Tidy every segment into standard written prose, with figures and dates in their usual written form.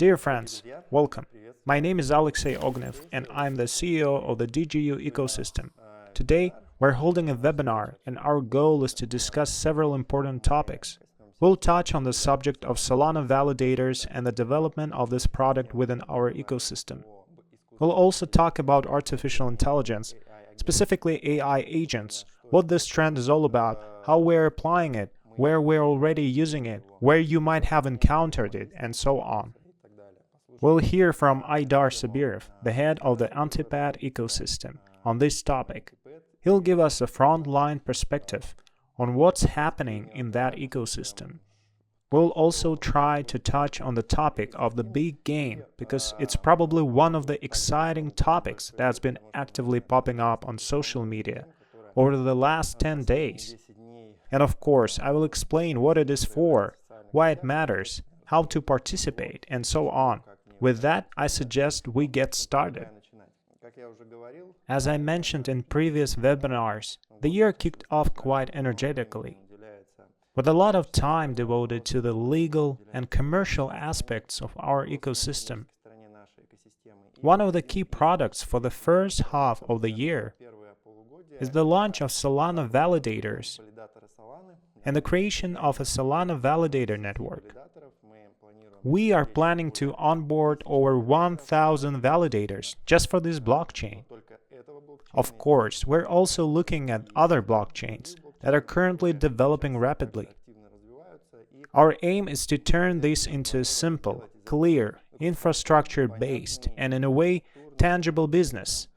Dear friends, welcome. My name is Alexey Ognev and I'm the CEO of the DigiU ecosystem. Today, we're holding a webinar and our goal is to discuss several important topics. We'll touch on the subject of Solana validators and the development of this product within our ecosystem. We'll also talk about artificial intelligence, specifically AI agents, what this trend is all about, how we're applying it, where we're already using it, where you might have encountered it, and so on. We'll hear from Aidar Sabirov, the head of the Antipad ecosystem, on this topic. He'll give us a frontline perspective on what's happening in that ecosystem. We'll also try to touch on the topic of the big game, because it's probably one of the exciting topics that's been actively popping up on social media over the last 10 days. And of course, I will explain what it is for, why it matters, how to participate, and so on. With that, I suggest we get started. As I mentioned in previous webinars, the year kicked off quite energetically, with a lot of time devoted to the legal and commercial aspects of our ecosystem. One of the key products for the first half of the year is the launch of Solana validators and the creation of a Solana validator network. We are planning to onboard over 1,000 validators just for this blockchain. Of course, we're also looking at other blockchains that are currently developing rapidly. Our aim is to turn this into a simple, clear, infrastructure-based, and in a way, tangible business,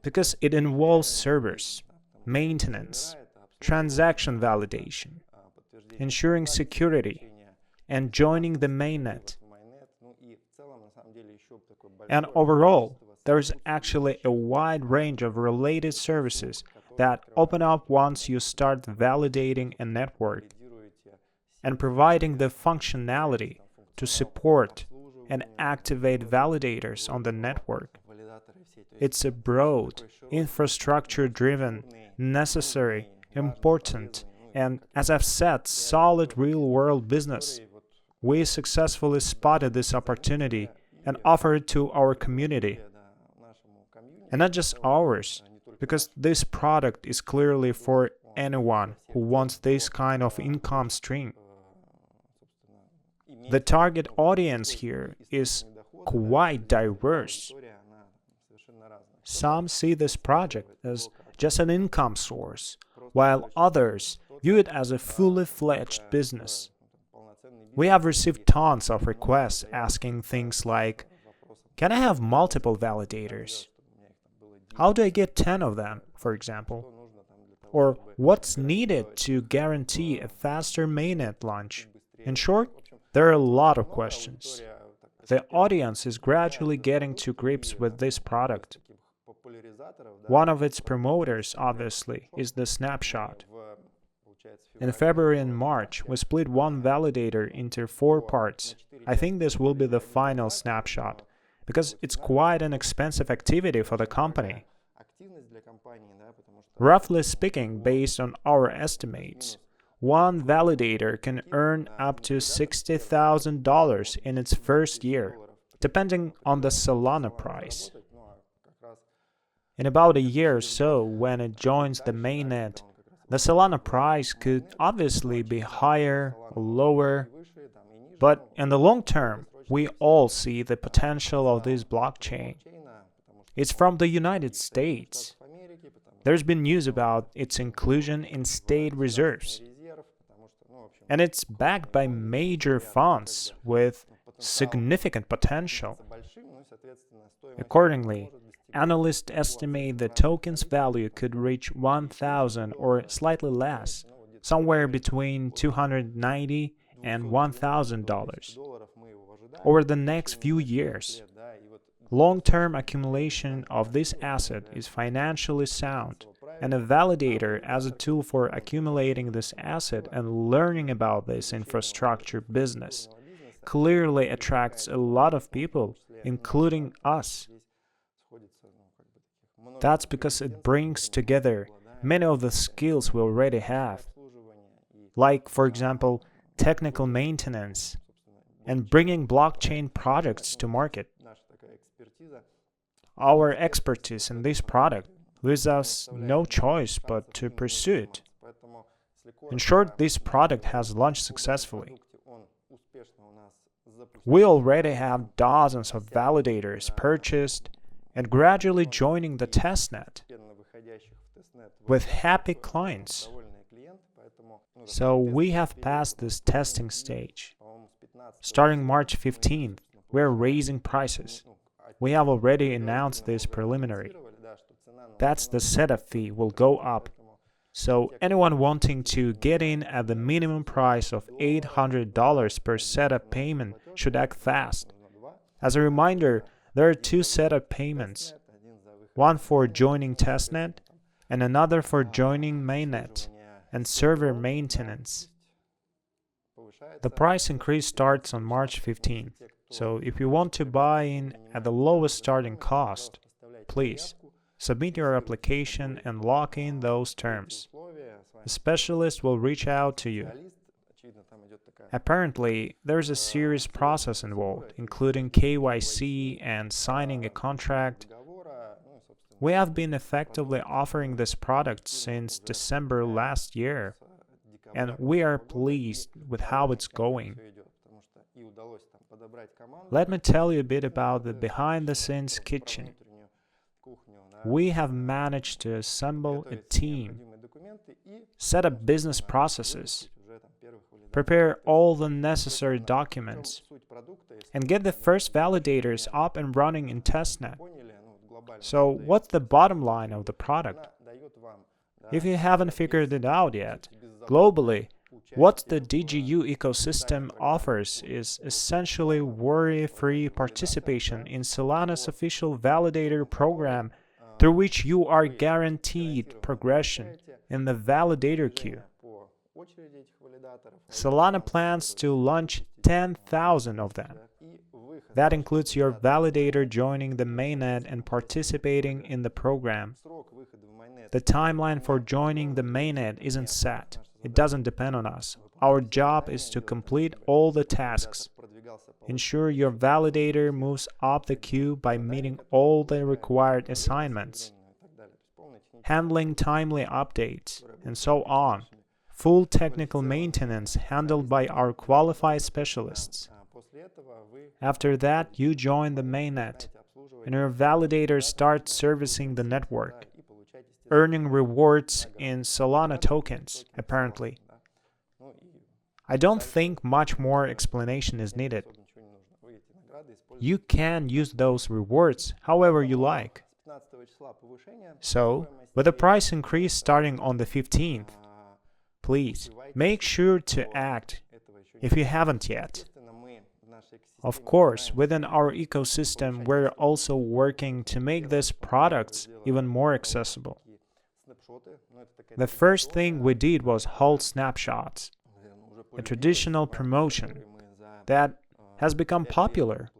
because it involves servers, maintenance, transaction validation, ensuring security, and joining the mainnet. And overall, there is actually a wide range of related services that open up once you start validating a network and providing the functionality to support and activate validators on the network. It's a broad, infrastructure-driven, necessary, important, and, as I've said, solid real-world business. We successfully spotted this opportunity and offered it to our community. And not just ours, because this product is clearly for anyone who wants this kind of income stream. The target audience here is quite diverse. Some see this project as just an income source, while others view it as a fully fledged business. We have received tons of requests asking things like, can I have multiple validators? How do I get 10 of them, for example? Or what's needed to guarantee a faster mainnet launch? In short, there are a lot of questions. The audience is gradually getting to grips with this product. One of its promoters, obviously, is the snapshot. In February and March, we split one validator into 4 parts. I think this will be the final snapshot, because it's quite an expensive activity for the company. Roughly speaking, based on our estimates, one validator can earn up to $60,000 in its first year, depending on the Solana price. In about a year or so, when it joins the mainnet, the Solana price could obviously be higher or lower, but in the long term, we all see the potential of this blockchain. It's from the United States. There's been news about its inclusion in state reserves, and it's backed by major funds with significant potential. Accordingly, analysts estimate the token's value could reach 1,000 or slightly less, somewhere between $290 and $1,000 over the next few years. Long-term accumulation of this asset is financially sound, and a validator as a tool for accumulating this asset and learning about this infrastructure business clearly attracts a lot of people, including us. That's because it brings together many of the skills we already have, like, for example, technical maintenance, and bringing blockchain projects to market. Our expertise in this product leaves us no choice but to pursue it. In short, this product has launched successfully. We already have dozens of validators purchased and gradually joining the testnet with happy clients. So we have passed this testing stage. Starting March 15th, we're raising prices. We have already announced this preliminary. That's the setup fee will go up. So anyone wanting to get in at the minimum price of $800 per setup payment should act fast. As a reminder, there are two setup payments, one for joining testnet and another for joining mainnet and server maintenance. The price increase starts on March 15th, so if you want to buy in at the lowest starting cost, please submit your application and lock in those terms. A specialist will reach out to you. Apparently, there's a serious process involved, including KYC and signing a contract. We have been effectively offering this product since December last year, and we are pleased with how it's going. Let me tell you a bit about the behind-the-scenes kitchen. We have managed to assemble a team, set up business processes, prepare all the necessary documents, and get the first validators up and running in testnet. So what's the bottom line of the product? If you haven't figured it out yet, globally, what the DigiU ecosystem offers is essentially worry-free participation in Solana's official validator program, through which you are guaranteed progression in the validator queue. Solana plans to launch 10,000 of them. That includes your validator joining the mainnet and participating in the program. The timeline for joining the mainnet isn't set. It doesn't depend on us. Our job is to complete all the tasks. Ensure your validator moves up the queue by meeting all the required assignments, handling timely updates, and so on. Full technical maintenance handled by our qualified specialists. After that, you join the mainnet, and your validator starts servicing the network, earning rewards in Solana tokens, apparently. I don't think much more explanation is needed. You can use those rewards however you like. So, with the price increase starting on the 15th, please make sure to act if you haven't yet. Of course, within our ecosystem, we're also working to make these products even more accessible. The first thing we did was hold snapshots, a traditional promotion that has become popular.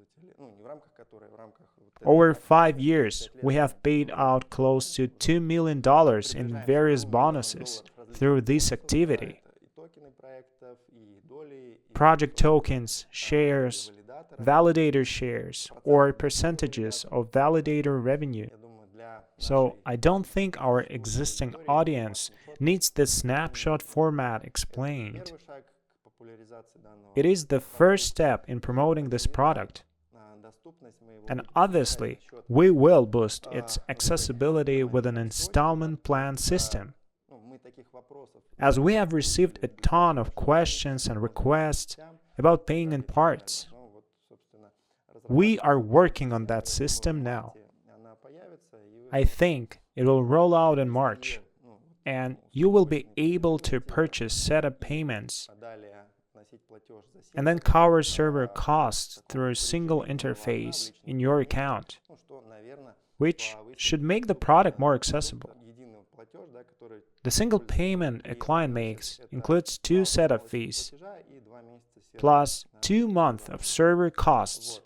Over 5 years, we have paid out close to $2 million in various bonuses through this activity. Project tokens, shares, validator shares, or percentages of validator revenue. So I don't think our existing audience needs the snapshot format explained. It is the first step in promoting this product. And obviously, we will boost its accessibility with an installment plan system. As we have received a ton of questions and requests about paying in parts, we are working on that system now. I think it will roll out in March, and you will be able to purchase setup payments and then cover server costs through a single interface in your account, which should make the product more accessible. The single payment a client makes includes 2 setup fees, plus 2 months of server costs,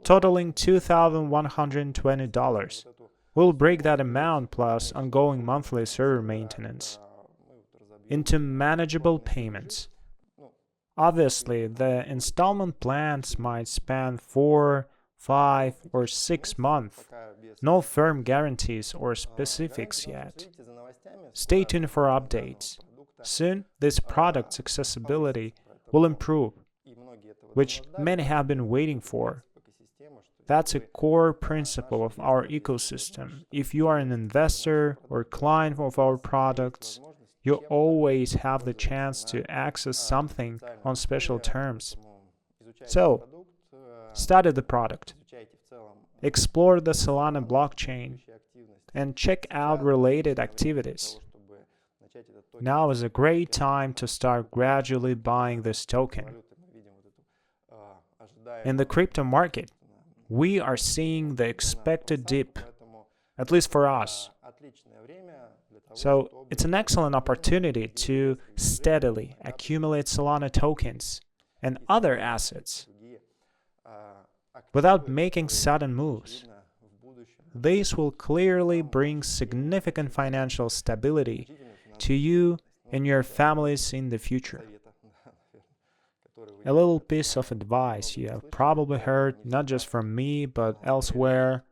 totaling $2,120. We'll break that amount plus ongoing monthly server maintenance into manageable payments. Obviously, the installment plans might span 4, 5, or 6 months. No firm guarantees or specifics yet. Stay tuned for updates. Soon, this product's accessibility will improve, which many have been waiting for. That's a core principle of our ecosystem. If you are an investor or client of our products, you always have the chance to access something on special terms. So, study the product, explore the Solana blockchain, and check out related activities. Now is a great time to start gradually buying this token. In the crypto market, we are seeing the expected dip, at least for us. So it's an excellent opportunity to steadily accumulate Solana tokens and other assets without making sudden moves. This will clearly bring significant financial stability to you and your families in the future. A little piece of advice you have probably heard not just from me but elsewhere,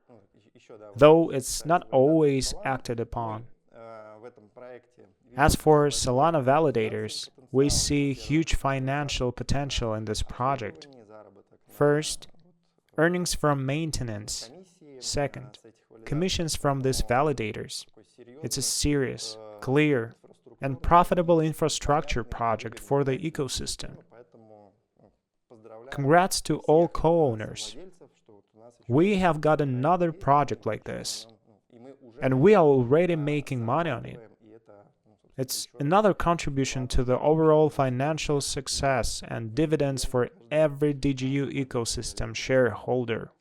though it's not always acted upon. As for Solana validators, we see huge financial potential in this project. First, earnings from maintenance. Second, commissions from these validators. It's a serious, clear, and profitable infrastructure project for the ecosystem. Congrats to all co-owners. We have got another project like this, and we are already making money on it. It's another contribution to the overall financial success and dividends for every DigiU ecosystem shareholder.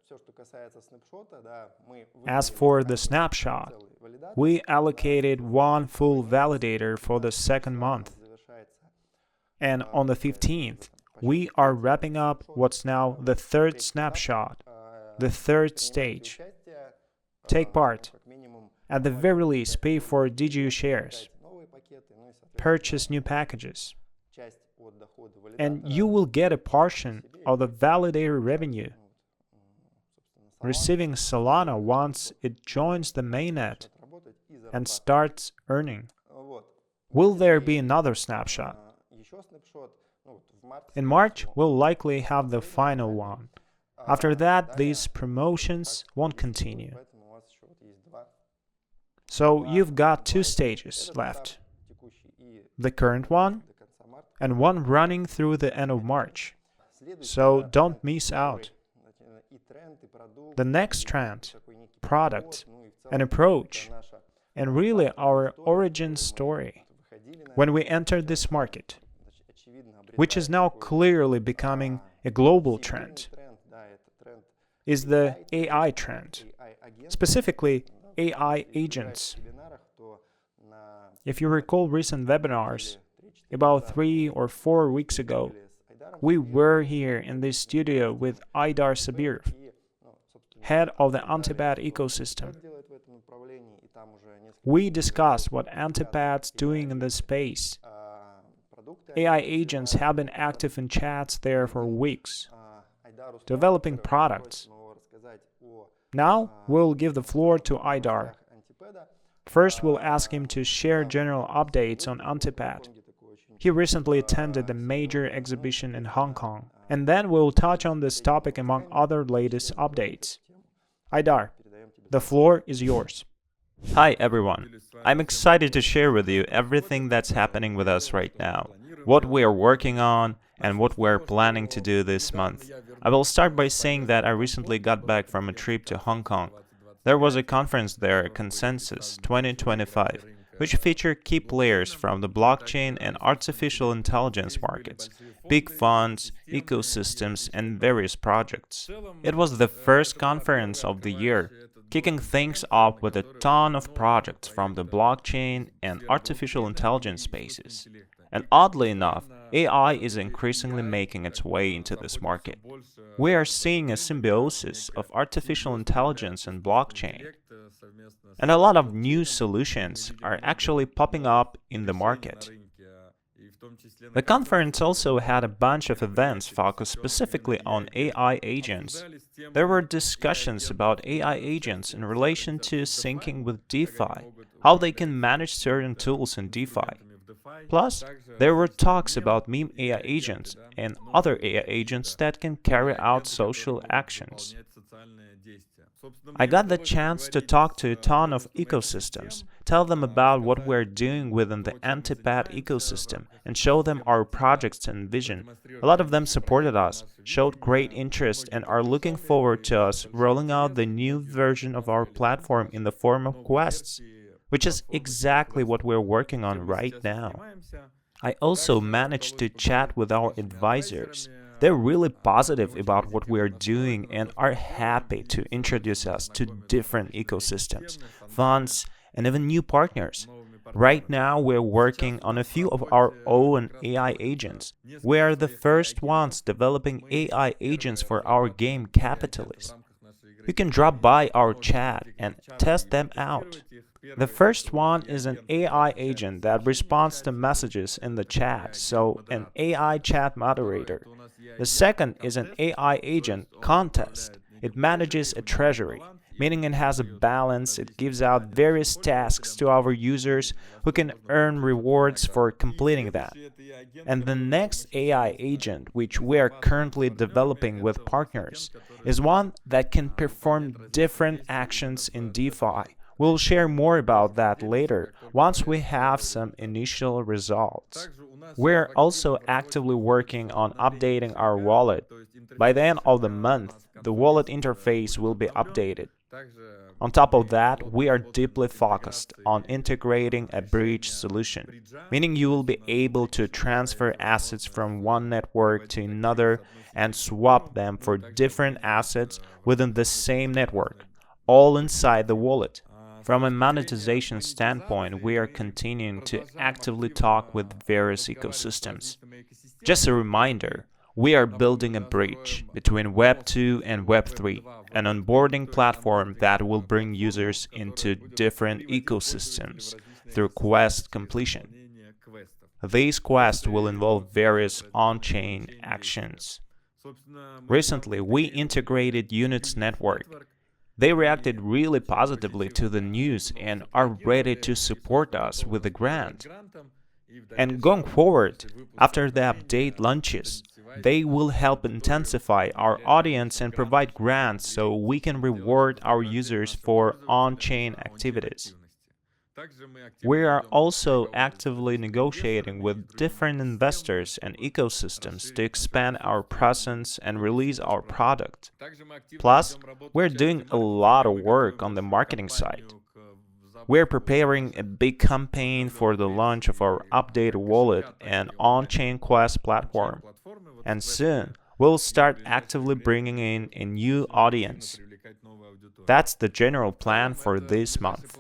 As for the snapshot, we allocated one full validator for the second month. And on the 15th, we are wrapping up what's now the third snapshot, the third stage. Take part. At the very least, pay for DigiU shares. Purchase new packages. And you will get a portion of the validator revenue, receiving Solana once it joins the mainnet and starts earning. Will there be another snapshot? In March, we'll likely have the final one. After that, these promotions won't continue. So you've got two stages left. The current one, and one running through the end of March. So don't miss out. The next trend, product, and approach, and really our origin story when we entered this market, which is now clearly becoming a global trend, is the AI trend, specifically AI agents. If you recall recent webinars, about 3 or 4 weeks ago, we were here in this studio with Aidar Sabirov, head of the Antipad ecosystem. We discussed what Antipad's doing in this space. AI agents have been active in chats there for weeks, developing products. Now, we'll give the floor to Aidar. First, we'll ask him to share general updates on Antipad. He recently attended a major exhibition in Hong Kong, and then we'll touch on this topic among other latest updates. Aidar, the floor is yours. Hi everyone, I'm excited to share with you everything that's happening with us right now, what we are working on, and what we're planning to do this month. I will start by saying that I recently got back from a trip to Hong Kong. There was a conference there, Consensus 2025, which featured key players from the blockchain and artificial intelligence markets, big funds, ecosystems, and various projects. It was the first conference of the year, kicking things off with a ton of projects from the blockchain and artificial intelligence spaces. And oddly enough, AI is increasingly making its way into this market. We are seeing a symbiosis of artificial intelligence and blockchain. And a lot of new solutions are actually popping up in the market. The conference also had a bunch of events focused specifically on AI agents. There were discussions about AI agents in relation to syncing with DeFi, how they can manage certain tools in DeFi. Plus, there were talks about meme AI agents and other AI agents that can carry out social actions. I got the chance to talk to a ton of ecosystems, tell them about what we're doing within the Antipad ecosystem, and show them our projects and vision. A lot of them supported us, showed great interest, and are looking forward to us rolling out the new version of our platform in the form of quests, which is exactly what we're working on right now. I also managed to chat with our advisors. They're really positive about what we're doing and are happy to introduce us to different ecosystems, funds, and even new partners. Right now, we're working on a few of our own AI agents. We are the first ones developing AI agents for our game Capitalist. You can drop by our chat and test them out. The first one is an AI agent that responds to messages in the chat, so an AI chat moderator. The second is an AI agent contest. It manages a treasury, meaning it has a balance, it gives out various tasks to our users who can earn rewards for completing that. And the next AI agent, which we are currently developing with partners, is one that can perform different actions in DeFi. We'll share more about that later, once we have some initial results. We're also actively working on updating our wallet. By the end of the month, the wallet interface will be updated. On top of that, we are deeply focused on integrating a bridge solution, meaning you will be able to transfer assets from one network to another and swap them for different assets within the same network, all inside the wallet. From a monetization standpoint, we are continuing to actively talk with various ecosystems. Just a reminder, we are building a bridge between Web 2 and Web 3, an onboarding platform that will bring users into different ecosystems through quest completion. These quests will involve various on-chain actions. Recently, we integrated Unit's network. They reacted really positively to the news and are ready to support us with a grant. And going forward, after the update launches, they will help intensify our audience and provide grants so we can reward our users for on-chain activities. We are also actively negotiating with different investors and ecosystems to expand our presence and release our product. Plus, we're doing a lot of work on the marketing side. We're preparing a big campaign for the launch of our updated wallet and on-chain quest platform. And soon, we'll start actively bringing in a new audience. That's the general plan for this month.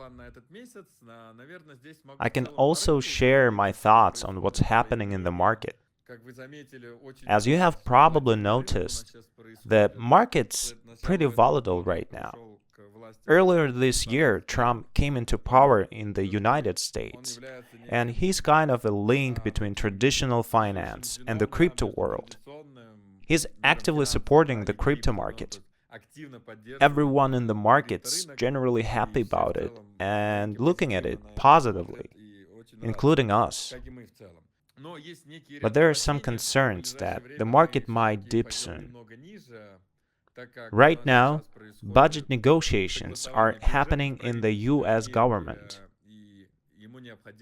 I can also share my thoughts on what's happening in the market. As you have probably noticed, the market's pretty volatile right now. Earlier this year, Trump came into power in the United States, and he's kind of a link between traditional finance and the crypto world. He's actively supporting the crypto market. Everyone in the market's generally happy about it and looking at it positively, including us. But there are some concerns that the market might dip soon. Right now, budget negotiations are happening in the US government,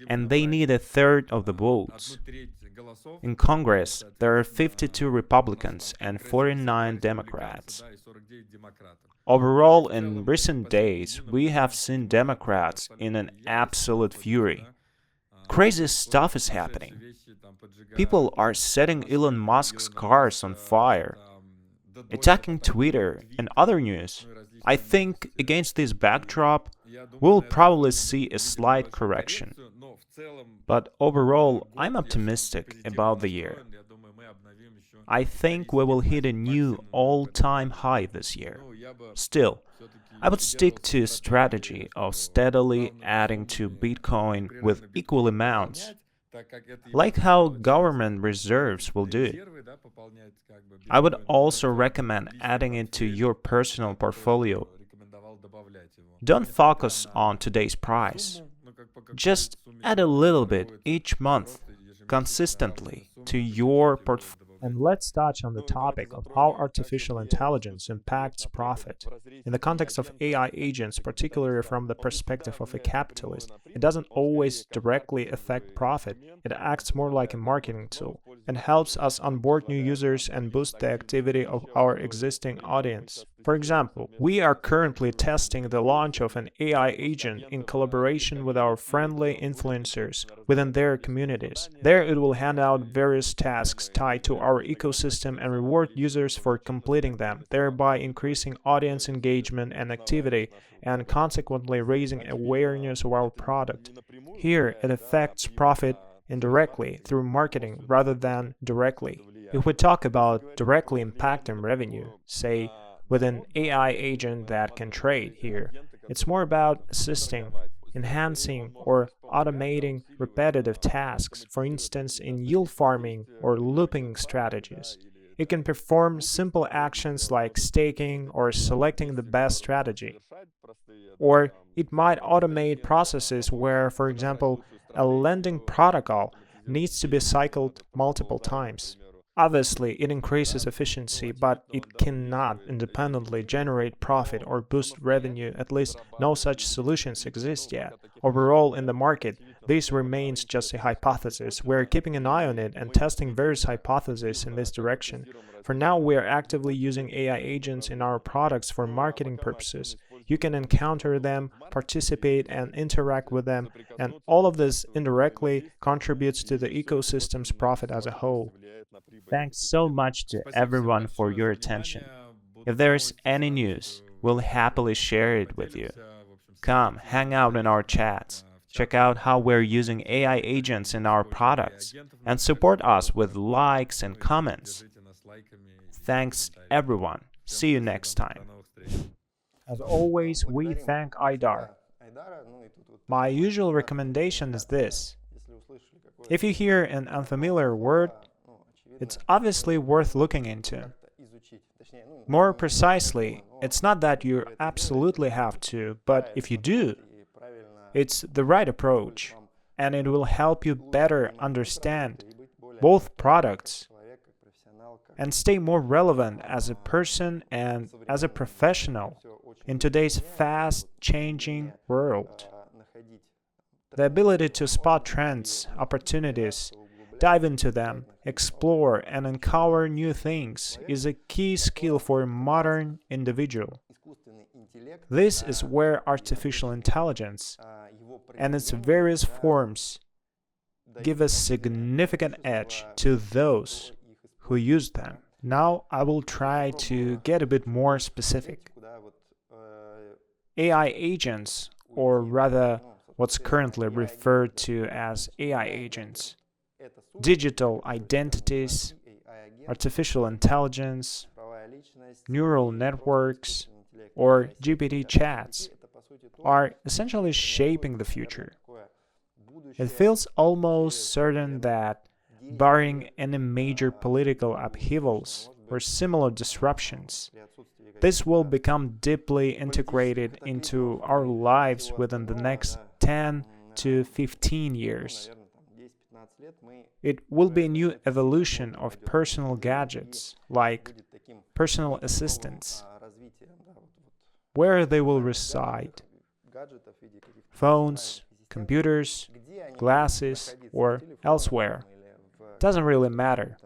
and they need a third of the votes. In Congress, there are 52 Republicans and 49 Democrats. Overall, in recent days, we have seen Democrats in an absolute fury. Crazy stuff is happening. People are setting Elon Musk's cars on fire, attacking Twitter and other news. I think against this backdrop, we'll probably see a slight correction. But overall, I'm optimistic about the year. I think we will hit a new all-time high this year. Still, I would stick to a strategy of steadily adding to Bitcoin with equal amounts like how government reserves will do. I would also recommend adding it to your personal portfolio. Don't focus on today's price. Just add a little bit each month, consistently, to your portfolio. And let's touch on the topic of how artificial intelligence impacts profit. In the context of AI agents, particularly from the perspective of a capitalist, it doesn't always directly affect profit. It acts more like a marketing tool and helps us onboard new users and boost the activity of our existing audience. For example, we are currently testing the launch of an AI agent in collaboration with our friendly influencers within their communities. There it will hand out various tasks tied to our ecosystem and reward users for completing them, thereby increasing audience engagement and activity and consequently raising awareness of our product. Here, it affects profit indirectly through marketing rather than directly. If we talk about directly impacting revenue, say, with an AI agent that can trade here, it's more about assisting, enhancing, or automating repetitive tasks, for instance, in yield farming or looping strategies. It can perform simple actions like staking or selecting the best strategy. Or it might automate processes where, for example, a lending protocol needs to be cycled multiple times. Obviously, it increases efficiency, but it cannot independently generate profit or boost revenue. At least no such solutions exist yet. Overall, in the market, this remains just a hypothesis. We're keeping an eye on it and testing various hypotheses in this direction. For now, we are actively using AI agents in our products for marketing purposes. You can encounter them, participate, and interact with them, and all of this indirectly contributes to the ecosystem's profit as a whole. Thanks so much to everyone for your attention. If there is any news, we'll happily share it with you. Come, hang out in our chats, check out how we're using AI agents in our products, and support us with likes and comments. Thanks, everyone. See you next time. As always, we thank IDAR. My usual recommendation is this. If you hear an unfamiliar word, it's obviously worth looking into. More precisely, it's not that you absolutely have to, but if you do, it's the right approach, and it will help you better understand both products and stay more relevant as a person and as a professional in today's fast-changing world. The ability to spot trends, opportunities, dive into them, explore, and uncover new things is a key skill for a modern individual. This is where artificial intelligence and its various forms give a significant edge to those who use them. Now I will try to get a bit more specific. AI agents, or rather what's currently referred to as AI agents, digital identities, artificial intelligence, neural networks, or GPT chats are essentially shaping the future. It feels almost certain that, barring any major political upheavals or similar disruptions, this will become deeply integrated into our lives within the next 10 to 15 years. It will be a new evolution of personal gadgets, like personal assistants, where they will reside. Phones, computers, glasses, or elsewhere. Doesn't really matter.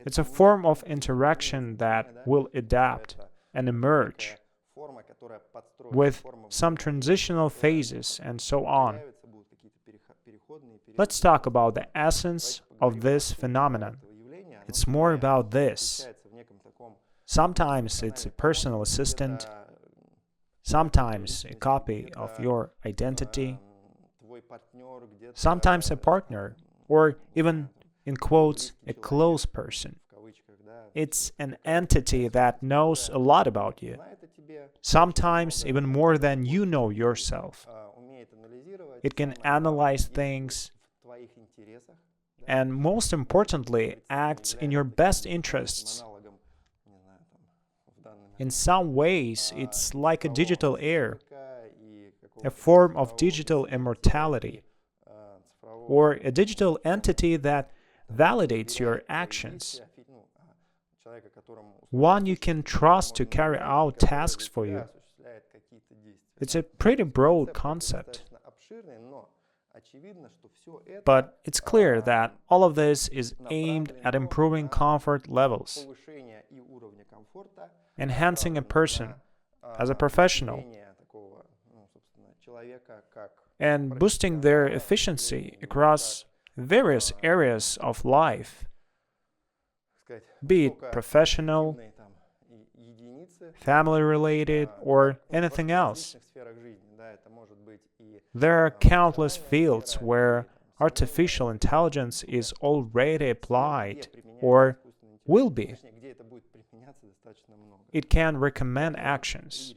It's a form of interaction that will adapt and emerge with some transitional phases and so on. Let's talk about the essence of this phenomenon. It's more about this. Sometimes it's a personal assistant, sometimes a copy of your identity, sometimes a partner, or even, in quotes, a close person. It's an entity that knows a lot about you, sometimes even more than you know yourself. It can analyze things, and most importantly, acts in your best interests. In some ways, it's like a digital heir, a form of digital immortality, or a digital entity that validates your actions, one you can trust to carry out tasks for you. It's a pretty broad concept. But it's clear that all of this is aimed at improving comfort levels, enhancing a person as a professional, and boosting their efficiency across various areas of life, be it professional, family-related, or anything else. There are countless fields where artificial intelligence is already applied or will be. It can recommend actions,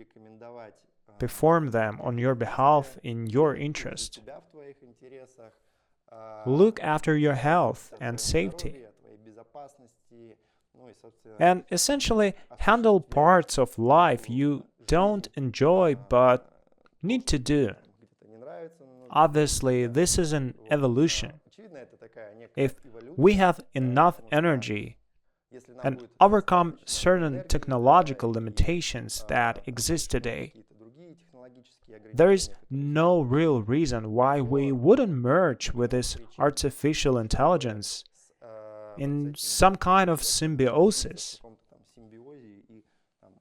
perform them on your behalf in your interest, look after your health and safety, and essentially handle parts of life you don't enjoy but need to do. Obviously, this is an evolution. If we have enough energy and overcome certain technological limitations that exist today, there is no real reason why we wouldn't merge with this artificial intelligence in some kind of symbiosis.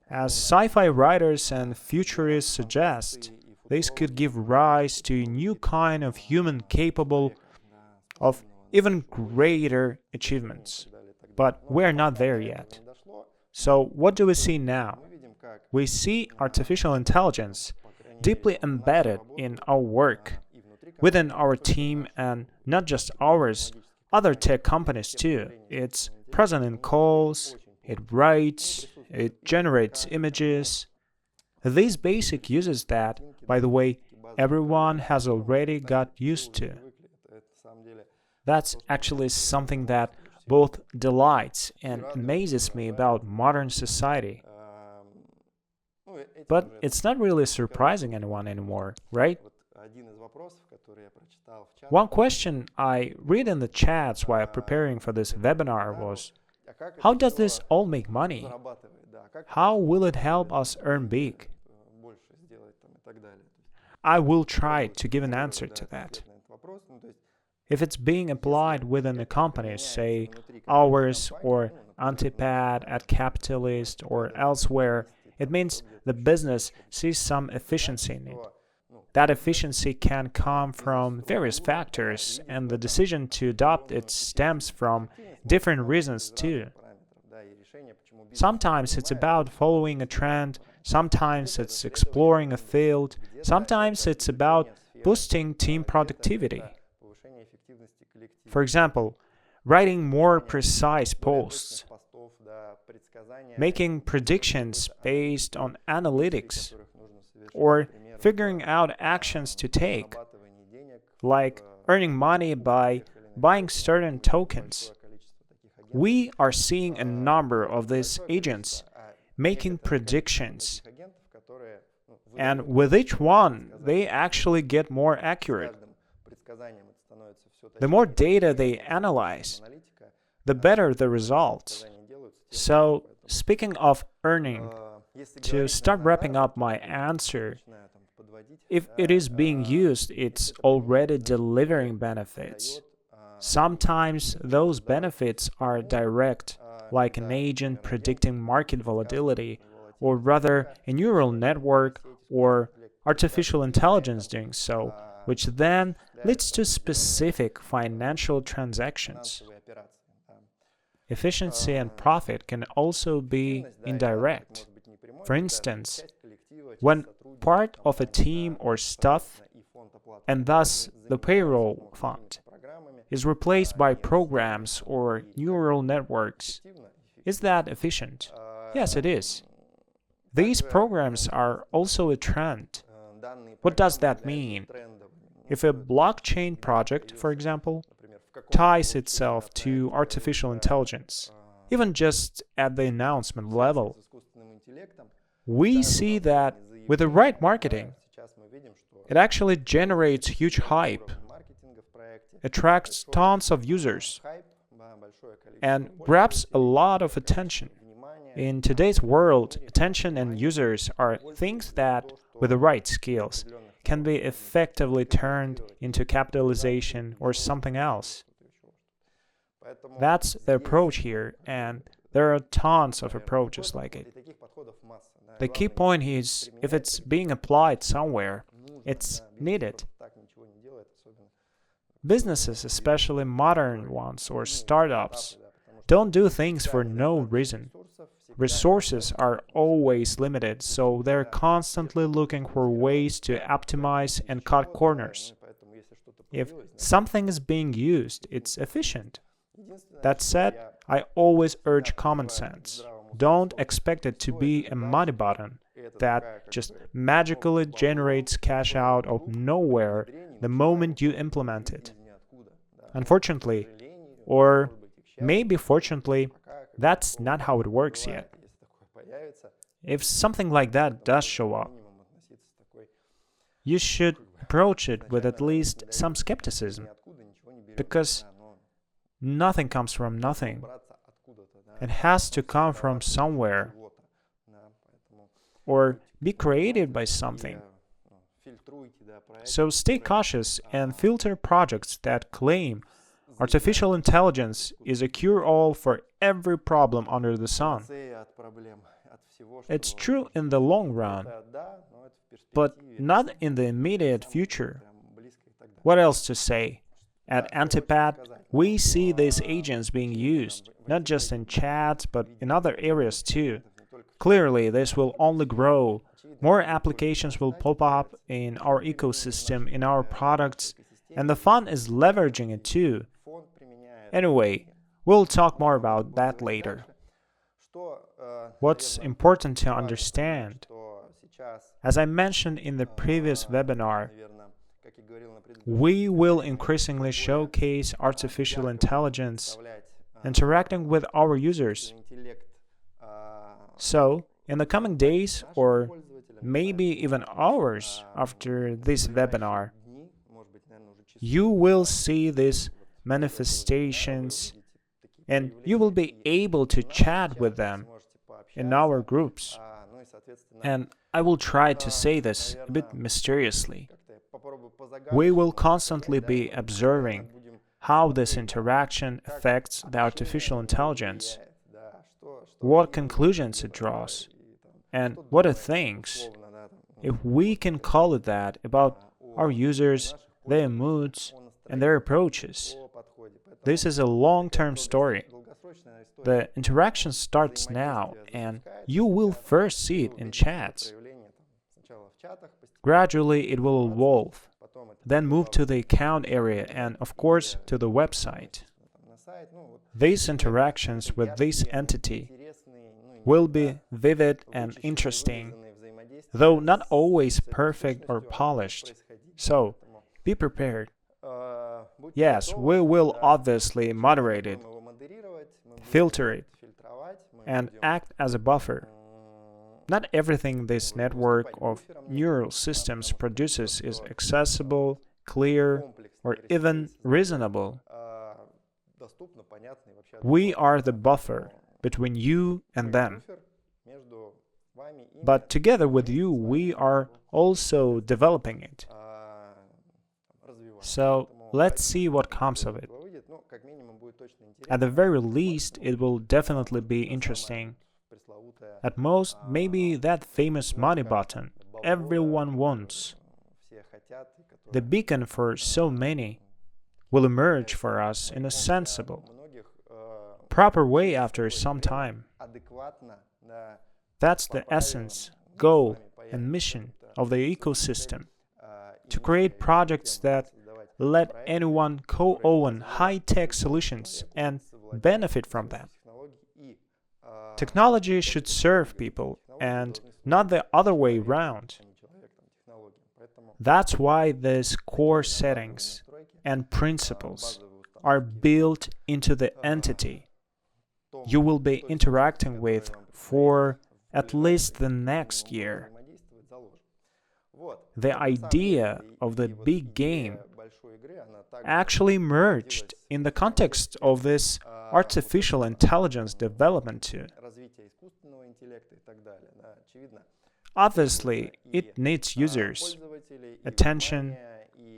As sci-fi writers and futurists suggest, this could give rise to a new kind of human capable of even greater achievements. But we're not there yet. So what do we see now? We see artificial intelligence deeply embedded in our work, within our team, and not just ours, other tech companies too. It's present in calls, it writes, it generates images. These basic uses that, by the way, everyone has already got used to. That's actually something that both delights and amazes me about modern society. But it's not really surprising anyone anymore, right? One question I read in the chats while preparing for this webinar was, how does this all make money? How will it help us earn big? I will try to give an answer to that. If it's being applied within a company, say ours or Antipad at Capitalist or elsewhere, it means the business sees some efficiency in it. That efficiency can come from various factors, and the decision to adopt it stems from different reasons too. Sometimes it's about following a trend, sometimes it's exploring a field, sometimes it's about boosting team productivity. For example, writing more precise posts, making predictions based on analytics, or figuring out actions to take, like earning money by buying certain tokens. We are seeing a number of these agents making predictions, and with each one, they actually get more accurate. The more data they analyze, the better the results. So, speaking of earning, to start wrapping up my answer, if it is being used, it's already delivering benefits. Sometimes those benefits are direct, like an agent predicting market volatility, or rather a neural network or artificial intelligence doing so, which then leads to specific financial transactions. Efficiency and profit can also be indirect. For instance, when part of a team or staff, and thus the payroll fund, is replaced by programs or neural networks, is that efficient? Yes, it is. These programs are also a trend. What does that mean? If a blockchain project, for example, ties itself to artificial intelligence, even just at the announcement level. We see that with the right marketing, it actually generates huge hype, attracts tons of users, and grabs a lot of attention. In today's world, attention and users are things that, with the right skills, can be effectively turned into capitalization or something else. That's the approach here, and there are tons of approaches like it. The key point is, if it's being applied somewhere, it's needed. Businesses, especially modern ones or startups, don't do things for no reason. Resources are always limited, so they're constantly looking for ways to optimize and cut corners. If something is being used, it's efficient. That said, I always urge common sense. Don't expect it to be a money button that just magically generates cash out of nowhere the moment you implement it. Unfortunately, or maybe fortunately, that's not how it works yet. If something like that does show up, you should approach it with at least some skepticism, because nothing comes from nothing. It has to come from somewhere, or be created by something. So stay cautious and filter projects that claim artificial intelligence is a cure-all for every problem under the sun. It's true in the long run, but not in the immediate future. What else to say? At Antipad, we see these agents being used, not just in chats, but in other areas too. Clearly, this will only grow. More applications will pop up in our ecosystem, in our products, and the fund is leveraging it too. Anyway, we'll talk more about that later. What's important to understand, as I mentioned in the previous webinar, we will increasingly showcase artificial intelligence interacting with our users. So, in the coming days, or maybe even hours after this webinar, you will see these manifestations and you will be able to chat with them in our groups. And I will try to say this a bit mysteriously. We will constantly be observing how this interaction affects the artificial intelligence, what conclusions it draws, and what it thinks. If we can call it that about our users, their moods, and their approaches. This is a long-term story. The interaction starts now, and you will first see it in chats. Gradually, it will evolve, then move to the account area and, of course, to the website. These interactions with this entity will be vivid and interesting, though not always perfect or polished. So, be prepared. Yes, we will obviously moderate it, filter it, and act as a buffer. Not everything this network of neural systems produces is accessible, clear, or even reasonable. We are the buffer between you and them. But together with you, we are also developing it. So let's see what comes of it. At the very least, it will definitely be interesting. At most, maybe that famous money button everyone wants. The beacon for so many will emerge for us in a sensible, proper way after some time. That's the essence, goal, and mission of the ecosystem, to create projects that let anyone co-own high-tech solutions and benefit from them. Technology should serve people and not the other way around. That's why these core settings and principles are built into the entity you will be interacting with for at least the next year. The idea of the big game actually emerged in the context of this artificial intelligence development too. Obviously, it needs users, attention,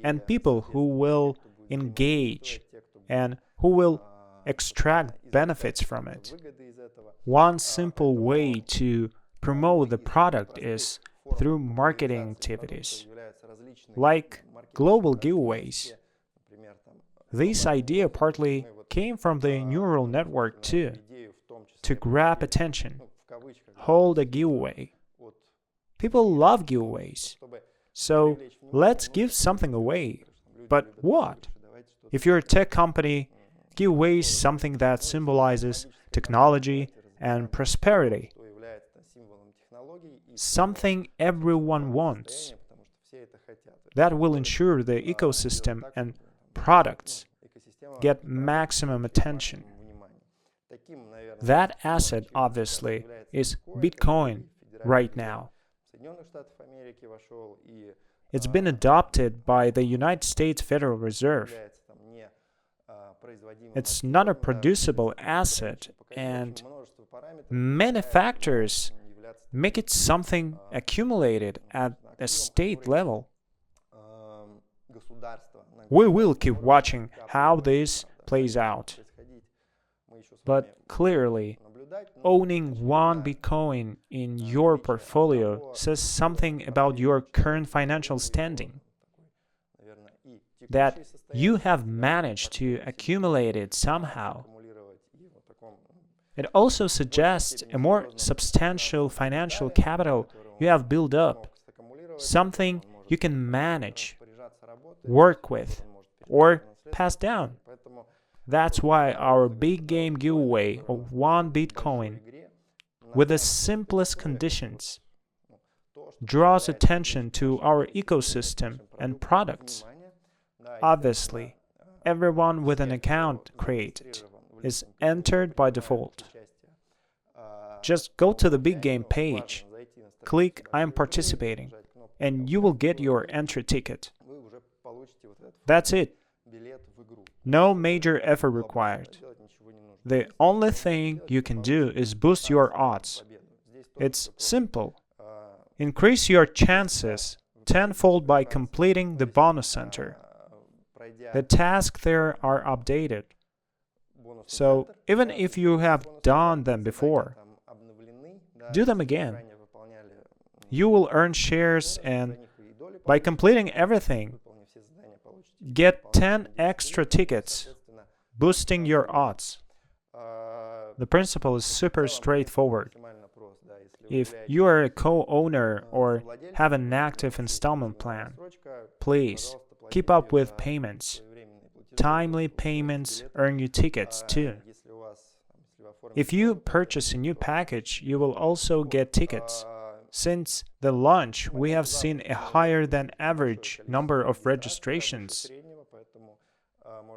and people who will engage and who will extract benefits from it. One simple way to promote the product is through marketing activities, like global giveaways. This idea partly came from the neural network too, to grab attention, hold a giveaway. People love giveaways, so let's give something away. But what? If you're a tech company, give away something that symbolizes technology and prosperity. Something everyone wants. That will ensure the ecosystem and products get maximum attention. That asset, obviously, is Bitcoin right now. It's been adopted by the United States Federal Reserve. It's not a producible asset, and many factors make it something accumulated at a state level. We will keep watching how this plays out. But clearly, owning one Bitcoin in your portfolio says something about your current financial standing. That you have managed to accumulate it somehow. It also suggests a more substantial financial capital you have built up, something you can manage, work with, or pass down. That's why our big game giveaway of one Bitcoin, with the simplest conditions, draws attention to our ecosystem and products. Obviously, everyone with an account created is entered by default. Just go to the big game page, click I am participating, and you will get your entry ticket. That's it. No major effort required. The only thing you can do is boost your odds. It's simple. Increase your chances tenfold by completing the bonus center. The tasks there are updated. So even if you have done them before, do them again. You will earn shares and, by completing everything, get 10 extra tickets, boosting your odds. The principle is super straightforward. If you are a co-owner or have an active installment plan, please keep up with payments. Timely payments earn you tickets too. If you purchase a new package, you will also get tickets. Since the launch, we have seen a higher than average number of registrations.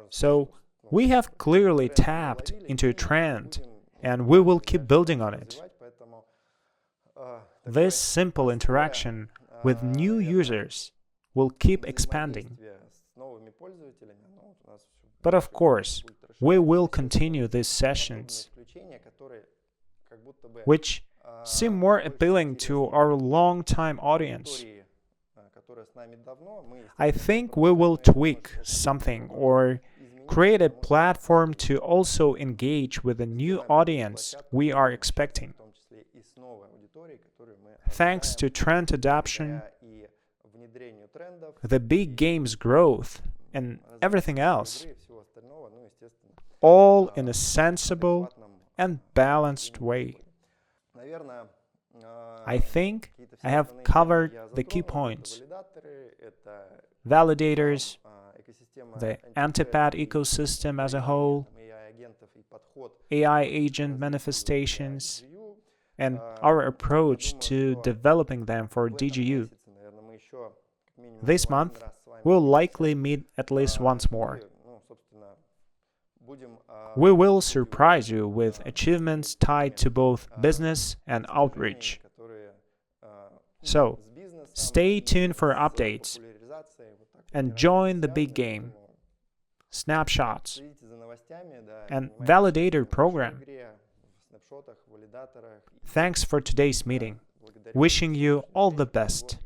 So, we have clearly tapped into a trend, and we will keep building on it. This simple interaction with new users will keep expanding. But of course, we will continue these sessions, which seem more appealing to our long-time audience. I think we will tweak something or create a platform to also engage with the new audience we are expecting. Thanks to trend adoption, the big game's growth, and everything else, all in a sensible and balanced way. I think I have covered the key points. Validators, the Antipad ecosystem as a whole, AI agent manifestations, and our approach to developing them for DigiU. This month, we'll likely meet at least once more. We will surprise you with achievements tied to both business and outreach. So, stay tuned for updates and join the big game, snapshots, and validator program. Thanks for today's meeting. Wishing you all the best.